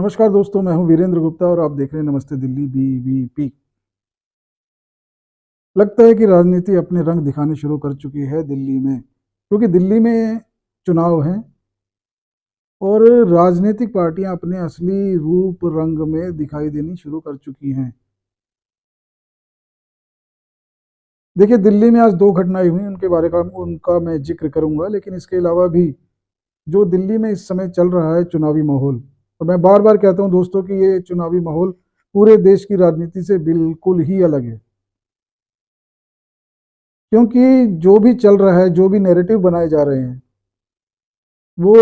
नमस्कार दोस्तों, मैं हूं वीरेंद्र गुप्ता और आप देख रहे हैं नमस्ते दिल्ली बीवीपी। लगता है कि राजनीति अपने रंग दिखाने शुरू कर चुकी है दिल्ली में, क्योंकि दिल्ली में चुनाव हैं और राजनीतिक पार्टियां अपने असली रूप रंग में दिखाई देनी शुरू कर चुकी हैं। देखिए, दिल्ली में आज दो घटनाएं हुई, उनका मैं जिक्र करूंगा, लेकिन इसके अलावा भी जो दिल्ली में इस समय चल रहा है चुनावी माहौल, और मैं बार बार कहता हूं दोस्तों कि ये चुनावी माहौल पूरे देश की राजनीति से बिल्कुल ही अलग है। क्योंकि जो भी चल रहा है, जो भी नैरेटिव बनाए जा रहे हैं, वो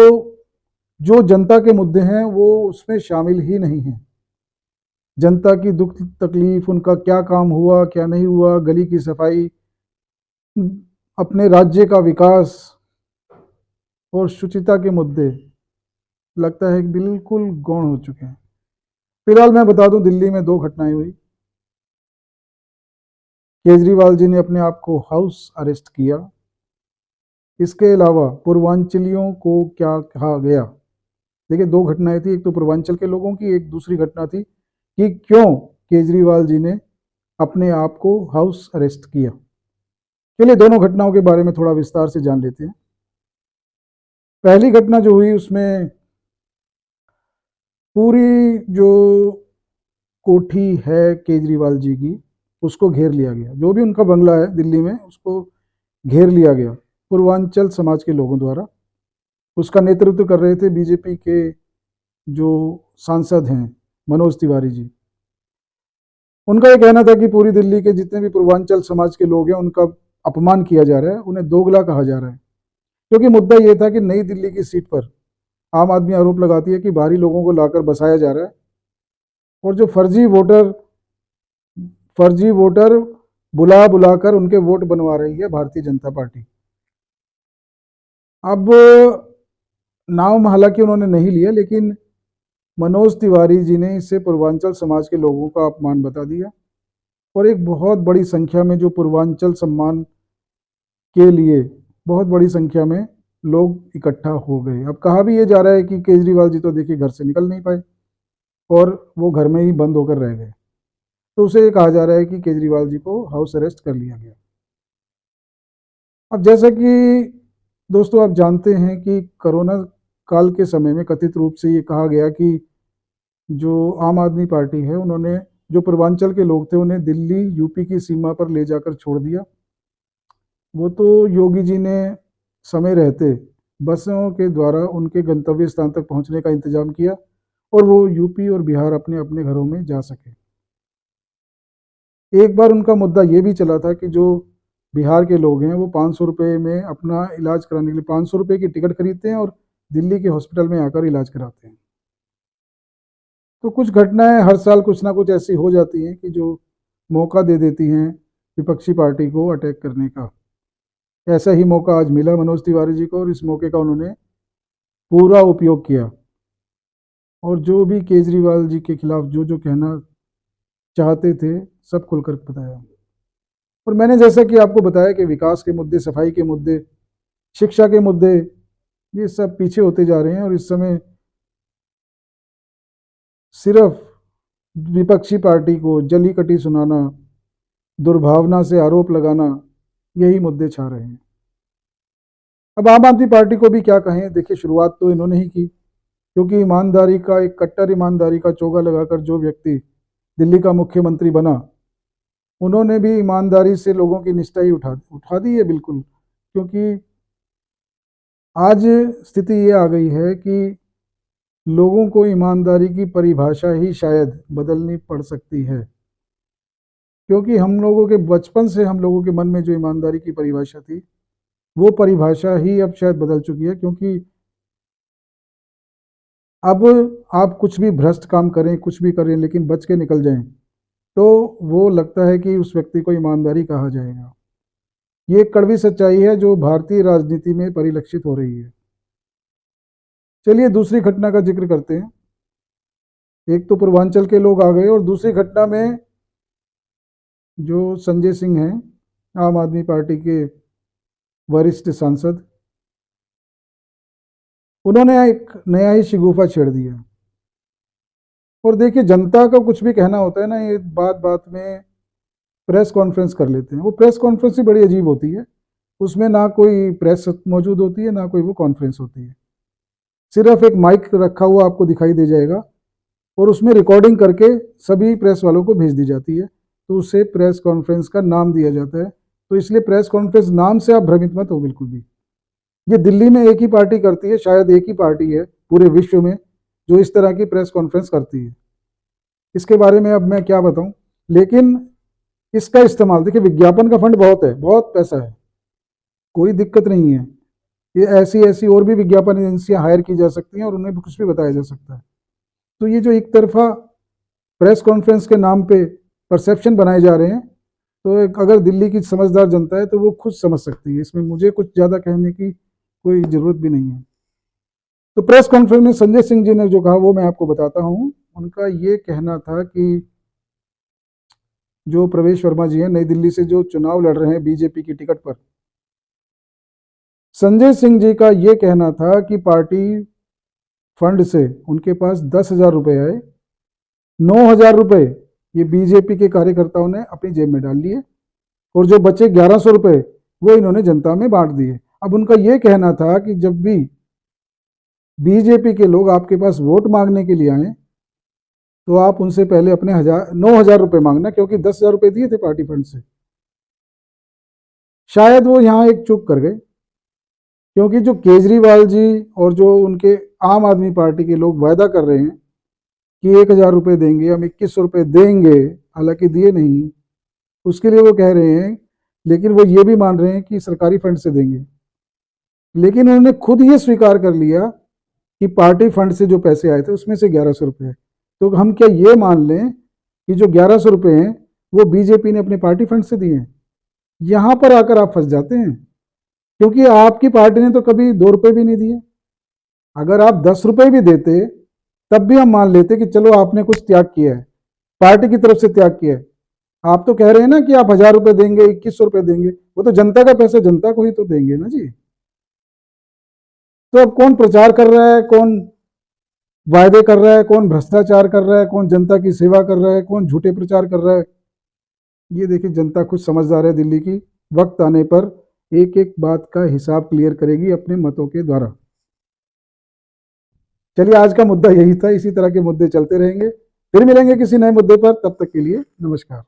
जो जनता के मुद्दे हैं वो उसमें शामिल ही नहीं है। जनता की दुख तकलीफ, उनका क्या काम हुआ क्या नहीं हुआ, गली की सफाई, अपने राज्य का विकास और शुचिता के मुद्दे लगता है कि बिल्कुल गौण हो चुके हैं। फिलहाल मैं बता दूं, दिल्ली में दो घटनाएं हुई। केजरीवाल जी ने अपने आप को हाउस अरेस्ट किया। इसके अलावा पूर्वांचलियों को क्या कहा गया। देखिए, दो घटनाएं थी, एक तो पूर्वांचल के लोगों की, एक दूसरी घटना थी कि क्यों केजरीवाल जी ने अपने आप को हाउस अरेस्ट किया। चलिए दोनों घटनाओं के बारे में थोड़ा विस्तार से जान लेते हैं। पहली घटना जो हुई उसमें पूरी जो कोठी है केजरीवाल जी की, उसको घेर लिया गया। जो भी उनका बंगला है दिल्ली में, उसको घेर लिया गया पूर्वांचल समाज के लोगों द्वारा। उसका नेतृत्व कर रहे थे बीजेपी के जो सांसद हैं, मनोज तिवारी जी। उनका ये कहना था कि पूरी दिल्ली के जितने भी पूर्वांचल समाज के लोग हैं उनका अपमान किया जा रहा है, उन्हें दोगला कहा जा रहा है। क्योंकि मुद्दा ये था कि नई दिल्ली की सीट पर आम आदमी आरोप लगाती है कि बाहरी लोगों को लाकर बसाया जा रहा है, और जो फर्जी वोटर बुला बुलाकर उनके वोट बनवा रही है भारतीय जनता पार्टी। अब नाम हालांकि उन्होंने नहीं लिया, लेकिन मनोज तिवारी जी ने इसे पूर्वांचल समाज के लोगों का अपमान बता दिया, और एक बहुत बड़ी संख्या में जो पूर्वांचल सम्मान के लिए बहुत बड़ी संख्या में लोग इकट्ठा हो गए। अब कहा भी ये जा रहा है कि केजरीवाल जी तो देखिए घर से निकल नहीं पाए और वो घर में ही बंद होकर रह गए, तो उसे ये कहा जा रहा है कि केजरीवाल जी को हाउस अरेस्ट कर लिया गया। अब जैसा कि दोस्तों आप जानते हैं कि कोरोना काल के समय में कथित रूप से ये कहा गया कि जो आम आदमी पार्टी है, उन्होंने जो पूर्वांचल के लोग थे उन्हें दिल्ली यूपी की सीमा पर ले जाकर छोड़ दिया। वो तो योगी जी ने समय रहते बसों के द्वारा उनके गंतव्य स्थान तक पहुंचने का इंतजाम किया, और वो यूपी और बिहार अपने अपने घरों में जा सके। एक बार उनका मुद्दा ये भी चला था कि जो बिहार के लोग हैं वो 500 रुपये में अपना इलाज कराने के लिए 500 रुपये की टिकट खरीदते हैं और दिल्ली के हॉस्पिटल में आकर इलाज कराते हैं। तो कुछ घटनाएं हर साल कुछ ना कुछ ऐसी हो जाती हैं कि जो मौका दे देती हैं विपक्षी पार्टी को अटैक करने का। ऐसा ही मौका आज मिला मनोज तिवारी जी को, और इस मौके का उन्होंने पूरा उपयोग किया, और जो भी केजरीवाल जी के खिलाफ जो जो कहना चाहते थे सब खुलकर बताया। और मैंने जैसा कि आपको बताया कि विकास के मुद्दे, सफाई के मुद्दे, शिक्षा के मुद्दे, ये सब पीछे होते जा रहे हैं, और इस समय सिर्फ विपक्षी पार्टी को जली कटी सुनाना, दुर्भावना से आरोप लगाना, यही मुद्दे छा रहे हैं। अब आम आदमी पार्टी को भी क्या कहें। देखिए, शुरुआत तो इन्होंने ही की, क्योंकि ईमानदारी का एक कट्टर ईमानदारी का चोगा लगाकर जो व्यक्ति दिल्ली का मुख्यमंत्री बना, उन्होंने भी ईमानदारी से लोगों की निष्ठा ही उठा दी है बिल्कुल। क्योंकि आज स्थिति ये आ गई है कि लोगों को ईमानदारी की परिभाषा ही शायद बदलनी पड़ सकती है। क्योंकि हम लोगों के बचपन से हम लोगों के मन में जो ईमानदारी की परिभाषा थी, वो परिभाषा ही अब शायद बदल चुकी है। क्योंकि अब आप कुछ भी भ्रष्ट काम करें, कुछ भी करें, लेकिन बच के निकल जाएं, तो वो लगता है कि उस व्यक्ति को ईमानदारी कहा जाएगा। ये एक कड़वी सच्चाई है जो भारतीय राजनीति में परिलक्षित हो रही है। चलिए दूसरी घटना का जिक्र करते हैं। एक तो पूर्वांचल के लोग आ गए, और दूसरी घटना में जो संजय सिंह हैं, आम आदमी पार्टी के वरिष्ठ सांसद, उन्होंने एक नया ही शिगूफा छेड़ दिया। और देखिए, जनता का कुछ भी कहना होता है ना, ये बात बात में प्रेस कॉन्फ्रेंस कर लेते हैं। वो प्रेस कॉन्फ्रेंस ही बड़ी अजीब होती है, उसमें ना कोई प्रेस मौजूद होती है, ना कोई वो कॉन्फ्रेंस होती है। सिर्फ एक माइक रखा हुआ आपको दिखाई दे जाएगा और उसमें रिकॉर्डिंग करके सभी प्रेस वालों को भेज दी जाती है, तो उसे प्रेस कॉन्फ्रेंस का नाम दिया जाता है। तो इसलिए प्रेस कॉन्फ्रेंस नाम से आप भ्रमित मत हो बिल्कुल भी। ये दिल्ली में एक ही पार्टी करती है, शायद एक ही पार्टी है पूरे विश्व में जो इस तरह की प्रेस कॉन्फ्रेंस करती है। इसके बारे में अब मैं क्या बताऊं, लेकिन इसका इस्तेमाल देखिए, विज्ञापन का फंड बहुत है, बहुत पैसा है, कोई दिक्कत नहीं है। ये ऐसी ऐसी और भी विज्ञापन एजेंसियां हायर की जा सकती हैं और उन्हें कुछ भी बताया जा सकता है। तो ये जो एक तरफा प्रेस कॉन्फ्रेंस के नाम पे परसेप्शन बनाए जा रहे हैं, तो एक अगर दिल्ली की समझदार जनता है तो वो खुद समझ सकती है, इसमें मुझे कुछ ज़्यादा कहने की कोई ज़रूरत भी नहीं है। तो प्रेस कॉन्फ्रेंस में संजय सिंह जी ने जो कहा वो मैं आपको बताता हूँ। उनका ये कहना था कि जो प्रवेश वर्मा जी हैं, नई दिल्ली से जो चुनाव लड़ रहे हैं बीजेपी की टिकट पर, संजय सिंह जी का ये कहना था कि पार्टी फंड से उनके पास 10,000 रुपए आए, 9,000 रुपए ये बीजेपी के कार्यकर्ताओं ने अपनी जेब में डाल लिए और जो बचे 1,100 रुपए वो इन्होंने जनता में बांट दिए। अब उनका ये कहना था कि जब भी बीजेपी के लोग आपके पास वोट मांगने के लिए आए तो आप उनसे पहले अपने 9,000 रुपए मांगना, क्योंकि 10,000 रुपए दिए थे पार्टी फंड से। शायद वो यहाँ एक चूक कर गए, क्योंकि जो केजरीवाल जी और जो उनके आम आदमी पार्टी के लोग वायदा कर रहे हैं कि 1,000 रुपए देंगे, हम 2,100 रुपए देंगे, हालांकि दिए नहीं, उसके लिए वो कह रहे हैं, लेकिन वो ये भी मान रहे हैं कि सरकारी फंड से देंगे। लेकिन उन्होंने खुद ये स्वीकार कर लिया कि पार्टी फंड से जो पैसे आए थे उसमें से 1,100 रुपए है। तो हम क्या ये मान लें कि जो 1,100 रुपए हैं वो बीजेपी ने अपने पार्टी फंड से दिए हैं? यहां पर आकर आप फंस जाते हैं, क्योंकि आपकी पार्टी ने तो कभी 2 रुपए भी नहीं दिए। अगर आप 10 रुपए भी देते तब भी हम मान लेते कि चलो आपने कुछ त्याग किया है, पार्टी की तरफ से त्याग किया है। आप तो कह रहे हैं ना कि आप 1,000 रुपए देंगे, 2,100 रुपए देंगे, वो तो जनता का पैसा, जनता को ही तो देंगे ना जी। तो अब कौन प्रचार कर रहा है, कौन वायदे कर रहा है, कौन भ्रष्टाचार कर रहा है, कौन जनता की सेवा कर रहा है, कौन झूठे प्रचार कर रहा है, ये देखिए जनता खुद समझदार है दिल्ली की। वक्त आने पर एक एक बात का हिसाब क्लियर करेगी अपने मतों के द्वारा। चलिए, आज का मुद्दा यही था, इसी तरह के मुद्दे चलते रहेंगे, फिर मिलेंगे किसी नए मुद्दे पर, तब तक के लिए नमस्कार।